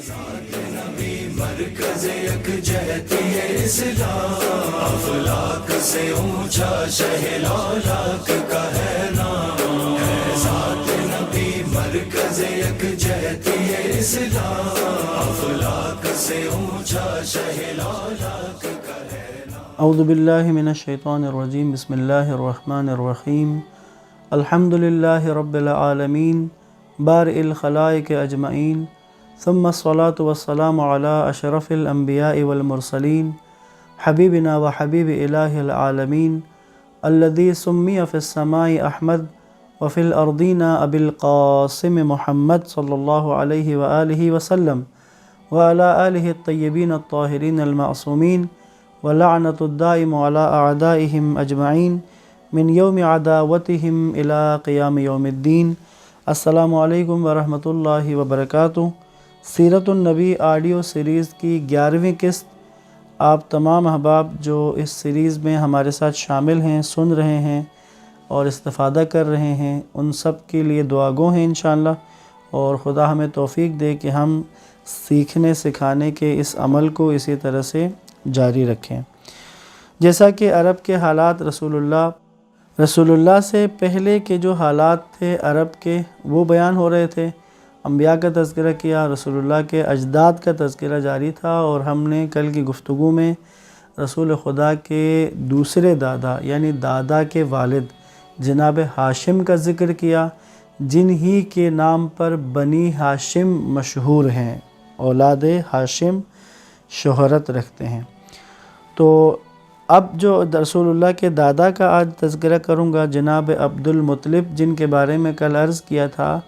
نبی مرکز یکجہتی اسلام، افلاک سے اونچا شہلالاک کا ہے نام، ہے ذات نبی مرکز یکجہتی اسلام، افلاک سے اونچا شہلالاک کا ہے نام۔ اعوذ باللہ من الشیطان الرجیم، بسم اللہ الرحمن الرحیم، الحمد للہ رب العالمین، بارئ الخلائق اجمعین، ثم الصلاة والسلام علی اشرف الانبیاء والمرسلین، حبیبنا و حبیب الہ العالمین، الذی سمی فی السماء احمد وفی الارضین ابی القاسم محمد صلی اللہ علیہ وآلہ وسلم وعلی آلہ الطیبین الطاہرین المعصومین، ولعنۃ الدائم علی اعدائہم اجمعین من یوم عداوتہم الی قیام یوم الدین۔ السلام علیکم ورحمۃ اللہ وبرکاتہ۔ سیرت النبی آڈیو سیریز کی 11ویں قسط آپ تمام احباب جو اس سیریز میں ہمارے ساتھ شامل ہیں، سن رہے ہیں اور استفادہ کر رہے ہیں، ان سب کے لیے دعا گو ہیں انشاءاللہ، اور خدا ہمیں توفیق دے کہ ہم سیکھنے سکھانے کے اس عمل کو اسی طرح سے جاری رکھیں۔ جیسا کہ عرب کے حالات رسول اللہ سے پہلے کے جو حالات تھے عرب کے، وہ بیان ہو رہے تھے۔ انبیاء کا تذکرہ کیا، رسول اللہ کے اجداد کا تذکرہ جاری تھا، اور ہم نے کل کی گفتگو میں رسول خدا کے دوسرے دادا یعنی دادا کے والد جناب ہاشم کا ذکر کیا، جن ہی کے نام پر بنی ہاشم مشہور ہیں، اولاد ہاشم شہرت رکھتے ہیں۔ تو اب جو رسول اللہ کے دادا کا آج تذکرہ کروں گا، جناب عبد المطلب، جن کے بارے میں کل عرض کیا تھا،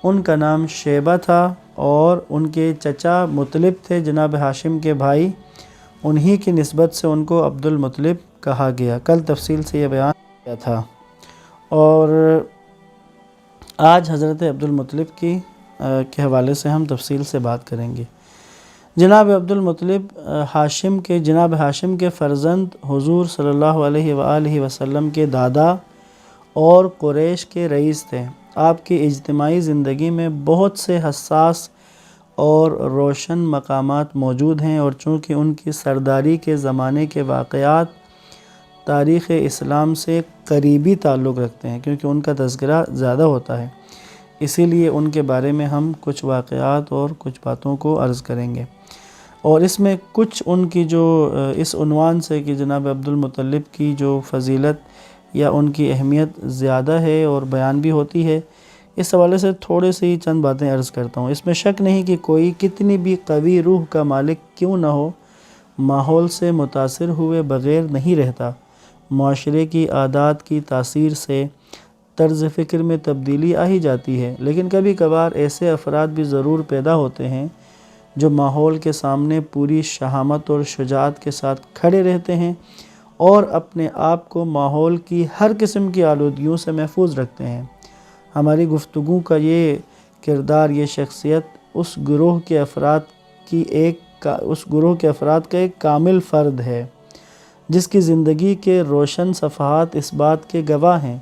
ان کا نام شیبہ تھا، اور ان کے چچا مطلب تھے جناب ہاشم کے بھائی، انہی کی نسبت سے ان کو عبد المطلب کہا گیا۔ کل تفصیل سے یہ بیان کیا تھا، اور آج حضرت عبد المطلب کے حوالے سے ہم تفصیل سے بات کریں گے۔ جناب عبد المطلب جناب ہاشم کے فرزند حضور صلی اللہ علیہ وآلہ وسلم کے دادا اور قریش کے رئیس تھے۔ آپ کی اجتماعی زندگی میں بہت سے حساس اور روشن مقامات موجود ہیں، اور چونکہ ان کی سرداری کے زمانے کے واقعات تاریخ اسلام سے قریبی تعلق رکھتے ہیں، کیونکہ ان کا تذکرہ زیادہ ہوتا ہے، اسی لیے ان کے بارے میں ہم کچھ واقعات اور کچھ باتوں کو عرض کریں گے، اور اس میں کچھ ان کی جو اس عنوان سے کہ جناب عبد المطلب کی جو فضیلت یا ان کی اہمیت زیادہ ہے اور بیان بھی ہوتی ہے، اس حوالے سے تھوڑے سے ہی چند باتیں عرض کرتا ہوں۔ اس میں شک نہیں کہ کوئی کتنی بھی قوی روح کا مالک کیوں نہ ہو، ماحول سے متاثر ہوئے بغیر نہیں رہتا۔ معاشرے کی عادات کی تاثیر سے طرز فکر میں تبدیلی آ ہی جاتی ہے، لیکن کبھی کبھار ایسے افراد بھی ضرور پیدا ہوتے ہیں جو ماحول کے سامنے پوری شہامت اور شجاعت کے ساتھ کھڑے رہتے ہیں، اور اپنے آپ کو ماحول کی ہر قسم کی آلودگیوں سے محفوظ رکھتے ہیں۔ ہماری گفتگو کا یہ کردار، یہ شخصیت اس گروہ کے افراد کا ایک کامل فرد ہے، جس کی زندگی کے روشن صفحات اس بات کے گواہ ہیں۔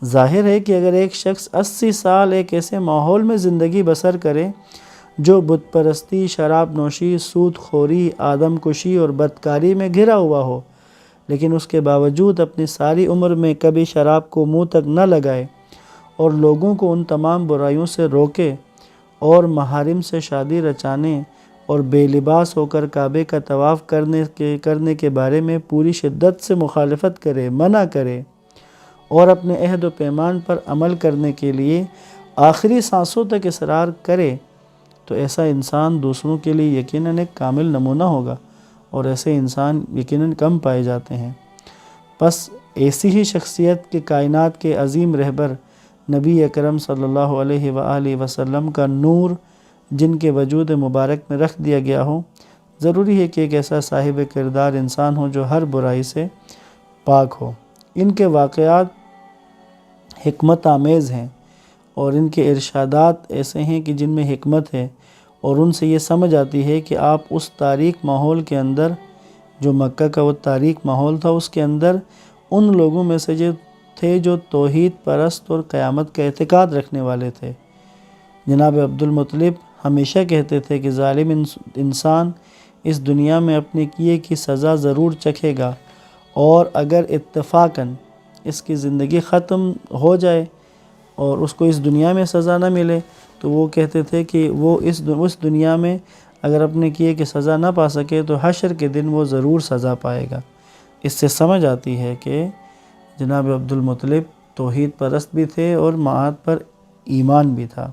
ظاہر ہے کہ اگر ایک شخص 80 سال ایک ایسے ماحول میں زندگی بسر کرے جو بت پرستی، شراب نوشی، سود خوری، آدم کشی اور بدکاری میں گھرا ہوا ہو، لیکن اس کے باوجود اپنی ساری عمر میں کبھی شراب کو منہ تک نہ لگائے، اور لوگوں کو ان تمام برائیوں سے روکے، اور محارم سے شادی رچانے اور بے لباس ہو کر کعبے کا طواف کرنے کے بارے میں پوری شدت سے مخالفت کرے، منع کرے، اور اپنے عہد و پیمان پر عمل کرنے کے لیے آخری سانسوں تک اصرار کرے، تو ایسا انسان دوسروں کے لیے یقیناً ایک کامل نمونہ ہوگا، اور ایسے انسان یقیناً کم پائے جاتے ہیں۔ بس ایسی ہی شخصیت کے کائنات کے عظیم رہبر نبی اکرم صلی اللہ علیہ وآلہ وسلم کا نور جن کے وجود مبارک میں رکھ دیا گیا ہو، ضروری ہے کہ ایک ایسا صاحب کردار انسان ہو جو ہر برائی سے پاک ہو۔ ان کے واقعات حکمت آمیز ہیں، اور ان کے ارشادات ایسے ہیں کہ جن میں حکمت ہے، اور ان سے یہ سمجھ آتی ہے کہ آپ اس تاریک ماحول کے اندر، جو مکہ کا وہ تاریک ماحول تھا، اس کے اندر ان لوگوں میں سے تھے جو توحید پرست اور قیامت کا اعتقاد رکھنے والے تھے۔ جناب عبد المطلب ہمیشہ کہتے تھے کہ ظالم انسان اس دنیا میں اپنے کیے کی سزا ضرور چکھے گا، اور اگر اتفاقاً اس کی زندگی ختم ہو جائے اور اس کو اس دنیا میں سزا نہ ملے تو وہ کہتے تھے کہ وہ اس دنیا میں اگر اپنے کیے کی سزا نہ پا سکے تو حشر کے دن وہ ضرور سزا پائے گا۔ اس سے سمجھ آتی ہے کہ جناب عبد المطلب توحید پرست بھی تھے اور معاد پر ایمان بھی تھا۔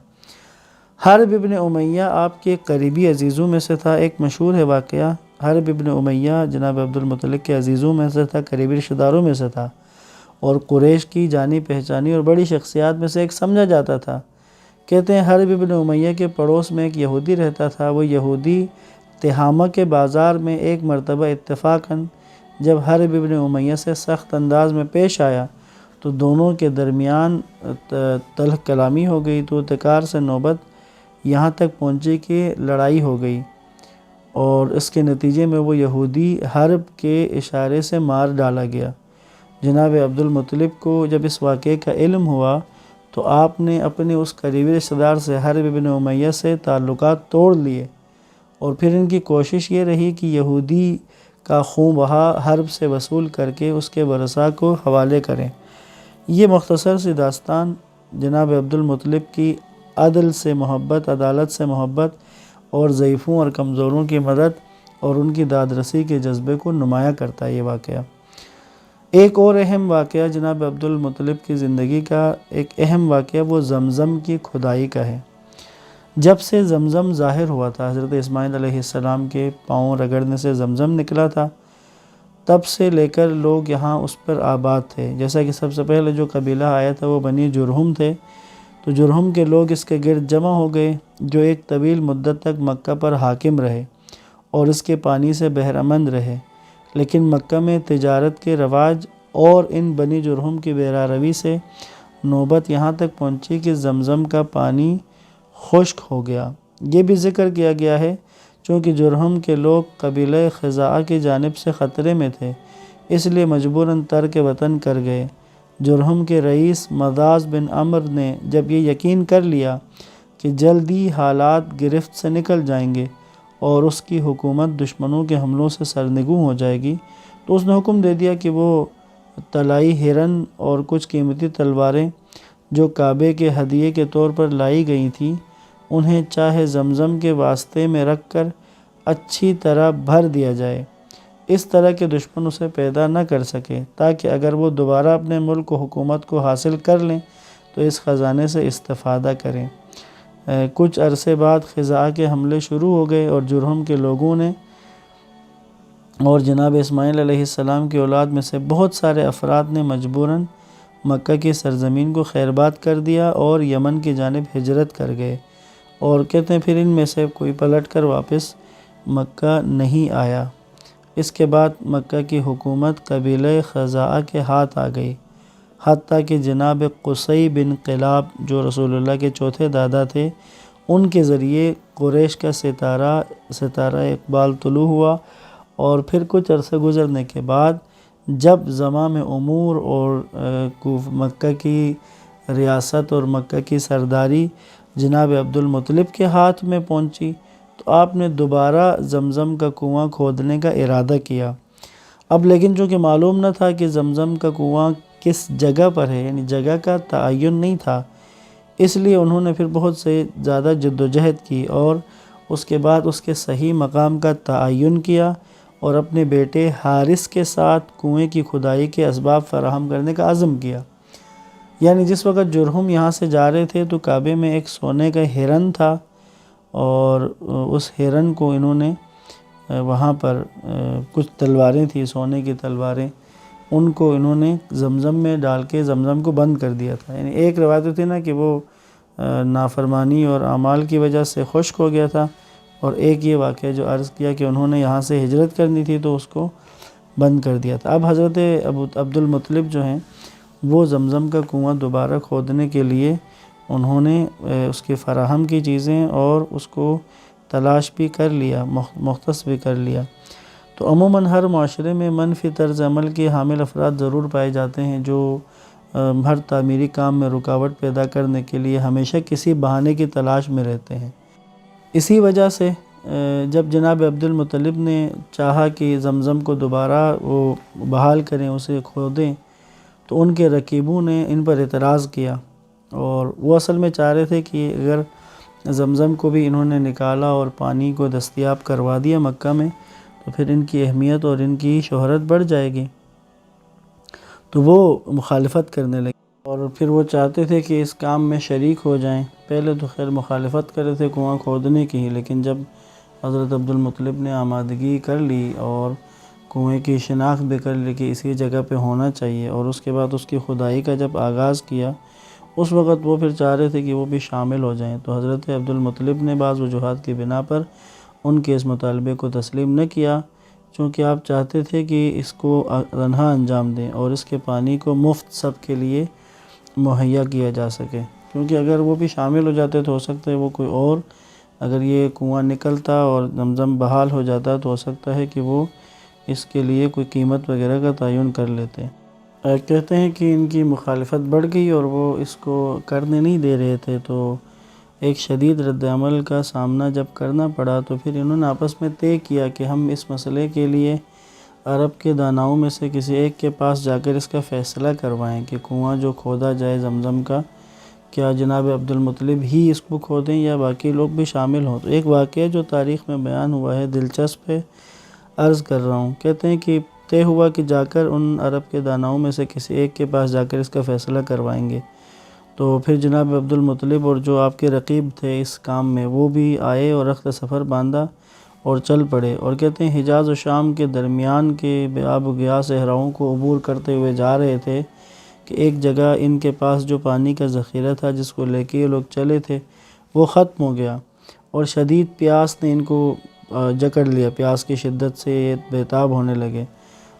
حرب ابن امیہ آپ کے قریبی عزیزوں میں سے تھا۔ ایک مشہور ہے واقعہ، حرب ابن امیہ جناب عبد المطلب کے عزیزوں میں سے تھا، قریبی رشتہ داروں میں سے تھا، اور قریش کی جانی پہچانی اور بڑی شخصیات میں سے ایک سمجھا جاتا تھا۔ کہتے ہیں حرب ابن امیہ کے پڑوس میں ایک یہودی رہتا تھا۔ وہ یہودی تہامہ کے بازار میں ایک مرتبہ اتفاقاً جب حرب ابن امیہ سے سخت انداز میں پیش آیا تو دونوں کے درمیان تلخ کلامی ہو گئی، تو تکرار سے نوبت یہاں تک پہنچی کہ لڑائی ہو گئی، اور اس کے نتیجے میں وہ یہودی حرب کے اشارے سے مار ڈالا گیا۔ جناب عبد المطلب کو جب اس واقعے کا علم ہوا تو آپ نے اپنے اس قریبی رشتہ دار سے حرب ابن امیہ سے تعلقات توڑ لیے، اور پھر ان کی کوشش یہ رہی کہ یہودی کا خون بہا حرب سے وصول کر کے اس کے ورثاء کو حوالے کریں۔ یہ مختصر سی داستان جناب عبد المطلب کی عدل سے محبت، عدالت سے محبت اور ضعیفوں اور کمزوروں کی مدد اور ان کی داد رسی کے جذبے کو نمایاں کرتا ہے یہ واقعہ۔ ایک اور اہم واقعہ جناب عبد المطلب کی زندگی کا ایک اہم واقعہ وہ زمزم کی کھدائی کا ہے۔ جب سے زمزم ظاہر ہوا تھا، حضرت اسماعیل علیہ السلام کے پاؤں رگڑنے سے زمزم نکلا تھا، تب سے لے کر لوگ یہاں اس پر آباد تھے۔ جیسا کہ سب سے پہلے جو قبیلہ آیا تھا وہ بنی جرہم تھے، تو جرہم کے لوگ اس کے گرد جمع ہو گئے، جو ایک طویل مدت تک مکہ پر حاکم رہے اور اس کے پانی سے بہرہ مند رہے۔ لیکن مکہ میں تجارت کے رواج اور ان بنی جرہم کی بے روی سے نوبت یہاں تک پہنچی کہ زمزم کا پانی خشک ہو گیا۔ یہ بھی ذکر کیا گیا ہے چونکہ جرہم کے لوگ قبیلہ خزاعہ کی جانب سے خطرے میں تھے، اس لیے مجبوراً ترک وطن کر گئے۔ جرہم کے رئیس مداز بن عمر نے جب یہ یقین کر لیا کہ جلد ہی حالات گرفت سے نکل جائیں گے اور اس کی حکومت دشمنوں کے حملوں سے سرنگوں ہو جائے گی، تو اس نے حکم دے دیا کہ وہ طلائی ہرن اور کچھ قیمتی تلواریں جو کعبے کے ہدیے کے طور پر لائی گئی تھیں، انہیں چاہے زمزم کے واسطے میں رکھ کر اچھی طرح بھر دیا جائے، اس طرح کے دشمن اسے پیدا نہ کر سکے، تاکہ اگر وہ دوبارہ اپنے ملک و حکومت کو حاصل کر لیں تو اس خزانے سے استفادہ کریں۔ کچھ عرصے بعد خزاعہ کے حملے شروع ہو گئے اور جرہم کے لوگوں نے اور جناب اسماعیل علیہ السلام کی اولاد میں سے بہت سارے افراد نے مجبوراً مکہ کی سرزمین کو خیرباد کر دیا اور یمن کی جانب ہجرت کر گئے، اور کہتے ہیں پھر ان میں سے کوئی پلٹ کر واپس مکہ نہیں آیا۔ اس کے بعد مکہ کی حکومت قبیلہ خزاعہ کے ہاتھ آ گئی، حتیٰ کہ جناب قصی بن قلاب جو رسول اللہ کے چوتھے دادا تھے، ان کے ذریعے قریش کا ستارہ اقبال طلوع ہوا، اور پھر کچھ عرصہ گزرنے کے بعد جب زمام امور اور مکہ کی ریاست اور مکہ کی سرداری جناب عبد المطلب کے ہاتھ میں پہنچی تو آپ نے دوبارہ زمزم کا کنواں کھودنے کا ارادہ کیا۔ اب لیکن چونکہ معلوم نہ تھا کہ زمزم کا کنواں کس جگہ پر ہے، یعنی جگہ کا تعین نہیں تھا، اس لیے انہوں نے پھر بہت سے زیادہ جد و جہد کی اور اس کے بعد اس کے صحیح مقام کا تعین کیا اور اپنے بیٹے حارث کے ساتھ کنویں کی کھدائی کے اسباب فراہم کرنے کا عزم کیا۔ یعنی جس وقت جرہم یہاں سے جا رہے تھے تو کعبے میں ایک سونے کا ہرن تھا، اور اس ہرن کو انہوں نے وہاں پر کچھ تلواریں تھیں، سونے کی تلواریں، ان کو انہوں نے زمزم میں ڈال کے زمزم کو بند کر دیا تھا۔ یعنی ایک روایت تھی نا کہ وہ نافرمانی اور اعمال کی وجہ سے خشک ہو گیا تھا، اور ایک یہ واقعہ جو عرض کیا کہ انہوں نے یہاں سے ہجرت کرنی تھی تو اس کو بند کر دیا تھا۔ اب حضرت عبد المطلب جو ہیں وہ زمزم کا کنواں دوبارہ کھودنے کے لیے انہوں نے اس کی فراہم کی چیزیں اور اس کو تلاش بھی کر لیا، مختص بھی کر لیا۔ تو عموماً ہر معاشرے میں منفی طرز عمل کے حامل افراد ضرور پائے جاتے ہیں جو ہر تعمیری کام میں رکاوٹ پیدا کرنے کے لیے ہمیشہ کسی بہانے کی تلاش میں رہتے ہیں۔ اسی وجہ سے جب جناب عبد المطلب نے چاہا کہ زمزم کو دوبارہ وہ بحال کریں، اسے کھودیں، تو ان کے رقیبوں نے ان پر اعتراض کیا، اور وہ اصل میں چاہ رہے تھے کہ اگر زمزم کو بھی انہوں نے نکالا اور پانی کو دستیاب کروا دیا مکہ میں، تو پھر ان کی اہمیت اور ان کی شہرت بڑھ جائے گی، تو وہ مخالفت کرنے لگے، اور پھر وہ چاہتے تھے کہ اس کام میں شریک ہو جائیں۔ پہلے تو خیر مخالفت کر رہے تھے کنواں کھودنے کی ہی، لیکن جب حضرت عبد المطلب نے آمادگی کر لی اور کنویں کی شناخت بھی کر لی کہ اسی جگہ پہ ہونا چاہیے، اور اس کے بعد اس کی کھدائی کا جب آغاز کیا، اس وقت وہ پھر چاہ رہے تھے کہ وہ بھی شامل ہو جائیں، تو حضرت عبد المطلب نے بعض وجوہات کی بنا پر ان کے اس مطالبے کو تسلیم نہ کیا، چونکہ آپ چاہتے تھے کہ اس کو تنہا انجام دیں اور اس کے پانی کو مفت سب کے لیے مہیا کیا جا سکے، کیونکہ اگر وہ بھی شامل ہو جاتے تو ہو سکتا ہے وہ کوئی اور، اگر یہ کنواں نکلتا اور زمزم بحال ہو جاتا تو ہو سکتا ہے کہ وہ اس کے لیے کوئی قیمت وغیرہ کا تعین کر لیتے۔ کہتے ہیں کہ ان کی مخالفت بڑھ گئی اور وہ اس کو کرنے نہیں دے رہے تھے، تو ایک شدید رد عمل کا سامنا جب کرنا پڑا تو پھر انہوں نے آپس میں طے کیا کہ ہم اس مسئلے کے لیے عرب کے داناؤں میں سے کسی ایک کے پاس جا کر اس کا فیصلہ کروائیں کہ کنواں جو کھودا جائے زمزم کا، کیا جناب عبد المطلب ہی اس کو کھودیں یا باقی لوگ بھی شامل ہوں۔ تو ایک واقعہ جو تاریخ میں بیان ہوا ہے، دلچسپ ہے، عرض کر رہا ہوں۔ کہتے ہیں کہ طے ہوا کہ جا کر ان عرب کے داناؤں میں سے کسی ایک کے پاس جا کر اس کا فیصلہ کروائیں گے، تو پھر جناب عبد المطلب اور جو آپ کے رقیب تھے اس کام میں، وہ بھی آئے اور رخت سفر باندھا اور چل پڑے، اور کہتے ہیں حجاز و شام کے درمیان کے بے آب و گیا صحراؤں کو عبور کرتے ہوئے جا رہے تھے کہ ایک جگہ ان کے پاس جو پانی کا ذخیرہ تھا جس کو لے کے یہ لوگ چلے تھے وہ ختم ہو گیا، اور شدید پیاس نے ان کو جکڑ لیا، پیاس کی شدت سے یہ بے تاب ہونے لگے،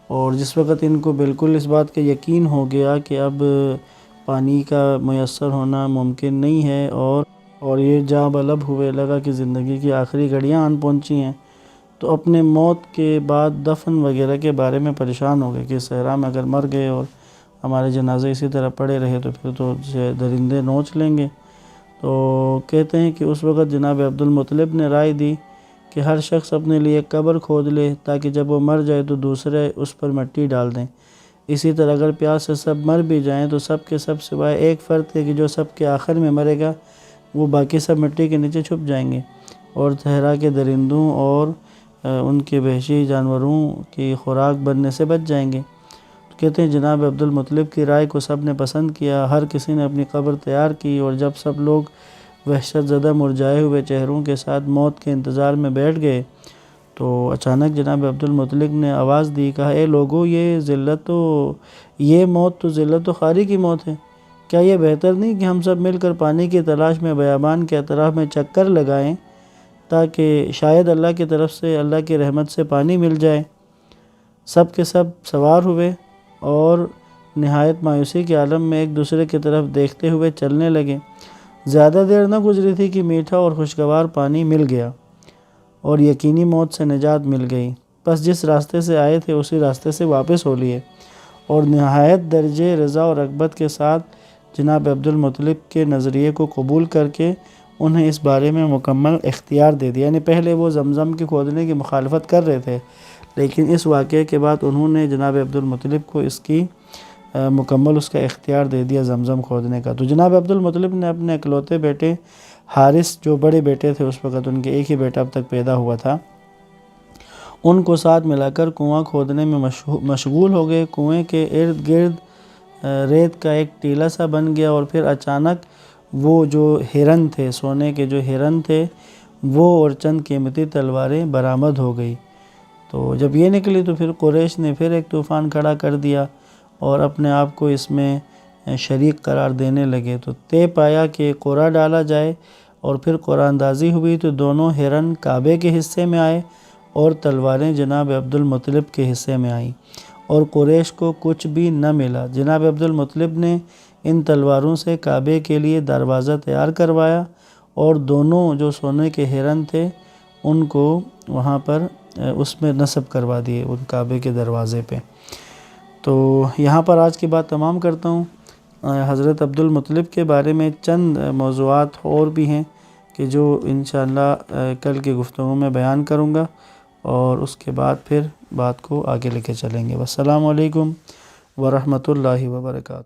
اور جس وقت ان کو بالکل اس بات کا یقین ہو گیا کہ اب پانی کا میسر ہونا ممکن نہیں ہے، اور یہ جاں بلب ہوئے لگا کہ زندگی کی آخری گھڑیاں آن پہنچی ہیں، تو اپنے موت کے بعد دفن وغیرہ کے بارے میں پریشان ہو گئے کہ صحرا میں اگر مر گئے اور ہمارے جنازے اسی طرح پڑے رہے تو پھر تو درندے نوچ لیں گے۔ تو کہتے ہیں کہ اس وقت جناب عبد المطلب نے رائے دی کہ ہر شخص اپنے لیے ایک قبر کھود لے تاکہ جب وہ مر جائے تو دوسرے اس پر مٹی ڈال دیں، اسی طرح اگر پیاس سے سب مر بھی جائیں تو سب کے سب سوائے ایک فرد ہے کہ جو سب کے آخر میں مرے گا، وہ باقی سب مٹی کے نیچے چھپ جائیں گے اور صحرا کے درندوں اور ان کے وحشی جانوروں کی خوراک بننے سے بچ جائیں گے۔ کہتے ہیں جناب عبد المطلب کی رائے کو سب نے پسند کیا، ہر کسی نے اپنی قبر تیار کی، اور جب سب لوگ وحشت زدہ مرجھائے ہوئے چہروں کے ساتھ موت کے انتظار میں بیٹھ گئے تو اچانک جناب عبد المطلب نے آواز دی، کہا اے لوگو، یہ موت تو ذلت و خواری کی موت ہے، کیا یہ بہتر نہیں کہ ہم سب مل کر پانی کی تلاش میں بیابان کے اطراف میں چکر لگائیں تاکہ شاید اللہ کی طرف سے، اللہ کی رحمت سے پانی مل جائے۔ سب کے سب سوار ہوئے اور نہایت مایوسی کے عالم میں ایک دوسرے کی طرف دیکھتے ہوئے چلنے لگے۔ زیادہ دیر نہ گزری تھی کہ میٹھا اور خوشگوار پانی مل گیا اور یقینی موت سے نجات مل گئی، بس جس راستے سے آئے تھے اسی راستے سے واپس ہو لیے، اور نہایت درجے رضا اور رغبت کے ساتھ جناب عبد المطلب کے نظریے کو قبول کر کے انہیں اس بارے میں مکمل اختیار دے دیا۔ یعنی پہلے وہ زمزم کے کھودنے کی مخالفت کر رہے تھے، لیکن اس واقعے کے بعد انہوں نے جناب عبد المطلب کو اس کی مکمل اس کا اختیار دے دیا زمزم کھودنے کا۔ تو جناب عبد المطلب نے اپنے اکلوتے بیٹے حارث، جو بڑے بیٹے تھے اس وقت، ان کے ایک ہی بیٹا اب تک پیدا ہوا تھا، ان کو ساتھ ملا کر کنواں کھودنے میں مشغول ہو گئے۔ کنویں کے ارد گرد ریت کا ایک ٹیلہ سا بن گیا، اور پھر اچانک وہ جو ہرن تھے، سونے کے جو ہرن تھے، وہ اور چند قیمتی تلواریں برآمد ہو گئی۔ تو جب یہ نکلی تو پھر قریش نے پھر ایک طوفان کھڑا کر دیا اور اپنے آپ کو اس میں شریک قرار دینے لگے۔ تو طے پایا کہ قرعہ ڈالا جائے، اور پھر قرعہ اندازی ہوئی تو دونوں ہرن کعبے کے حصے میں آئے اور تلواریں جناب عبد المطلب کے حصے میں آئیں، اور قریش کو کچھ بھی نہ ملا۔ جناب عبد المطلب نے ان تلواروں سے کعبے کے لیے دروازہ تیار کروایا، اور دونوں جو سونے کے ہرن تھے ان کو وہاں پر اس میں نصب کروا دیے، ان کعبے کے دروازے پہ۔ تو یہاں پر آج کی بات تمام کرتا ہوں۔ حضرت عبد المطلب کے بارے میں چند موضوعات اور بھی ہیں کہ جو انشاءاللہ کل کی گفتگو میں بیان کروں گا، اور اس کے بعد پھر بات کو آگے لے کے چلیں گے۔ والسلام علیکم ورحمۃ اللہ وبرکاتہ۔